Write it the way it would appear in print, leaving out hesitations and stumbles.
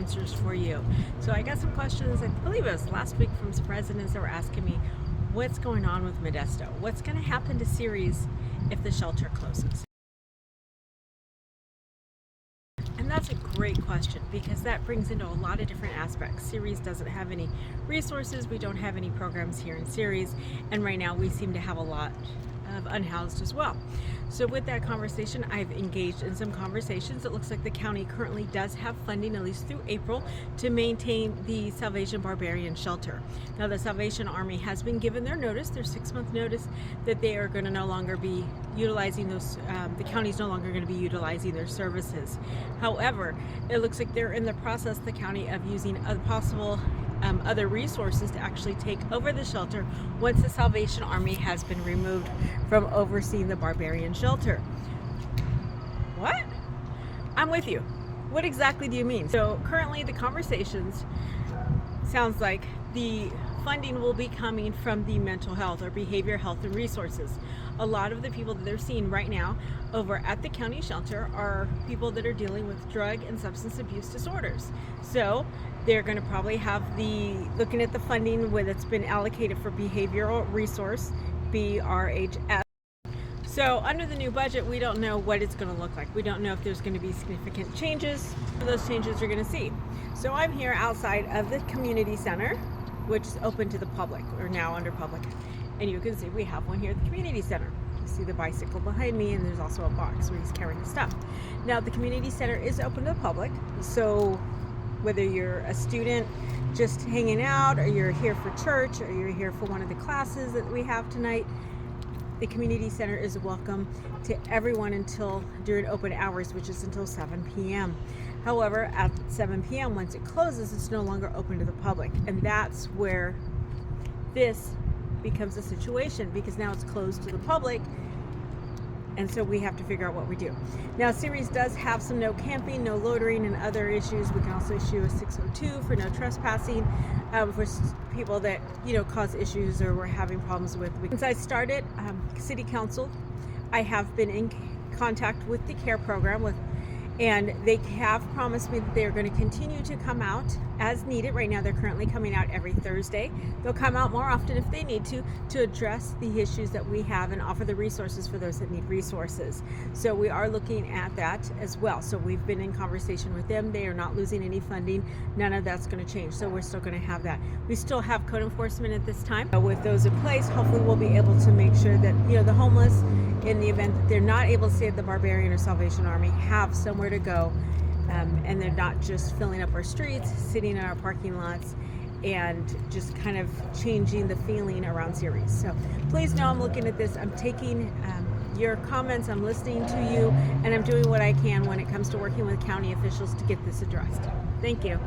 answers for you. So I got some questions, I believe it was last week, from some residents that were asking me what's going on with Modesto. What's going to happen to Ceres if the shelter closes? And that's a great question, because that brings into a lot of different aspects. Ceres doesn't have any resources. We don't have any programs here in Ceres. And right now we seem to have a lot of unhoused as well. So with that conversation, I've engaged in some conversations. It looks like the county currently does have funding, at least through April, to maintain the Salvation Barbarian shelter. Now the Salvation Army has been given their notice, their 6-month notice, that they are going to no longer be utilizing those, the county's no longer going to be utilizing their services. However, it looks like they're in the process, the county, of using possible other resources to actually take over the shelter once the Salvation Army has been removed from overseeing the Barbarian shelter. What? I'm with you. What exactly do you mean? So currently the conversations sounds like the funding will be coming from the mental health or behavior health and resources. A lot of the people that they're seeing right now over at the county shelter are people that are dealing with drug and substance abuse disorders. So they're going to probably have looking at the funding that's been allocated for behavioral resource, BRHS. So under the new budget, we don't know what it's going to look like. We don't know if there's going to be significant changes. Those changes you're going to see. So I'm here outside of the community center, which is open to the public, or now under public. And you can see we have one here at the community center. You see the bicycle behind me, and there's also a box where he's carrying the stuff. Now the community center is open to the public, so whether you're a student just hanging out, or you're here for church, or you're here for one of the classes that we have tonight, the community center is welcome to everyone during open hours, which is until 7 p.m. However, at 7 p.m., once it closes, it's no longer open to the public. And that's where this becomes a situation, because now it's closed to the public. And so we have to figure out what we do. Now, Ceres does have some no camping, no loitering, and other issues. We can also issue a 602 for no trespassing for people that, cause issues or we're having problems with. Since I started City Council, I have been in contact with the CARE program and they have promised me that they are going to continue to come out as needed. Right now, they're currently coming out every Thursday. They'll come out more often if they need to address the issues that we have and offer the resources for those that need resources. So we are looking at that as well. So we've been in conversation with them. They are not losing any funding. None of that's going to change. So we're still going to have that. We still have code enforcement at this time. With those in place, hopefully we'll be able to make sure that, the homeless, in the event that they're not able to stay at the Barbarian or Salvation Army, have somewhere to go, and they're not just filling up our streets, sitting in our parking lots, and just kind of changing the feeling around Ceres. So please know I'm looking at this. I'm taking your comments, I'm listening to you, and I'm doing what I can when it comes to working with county officials to get this addressed. Thank you.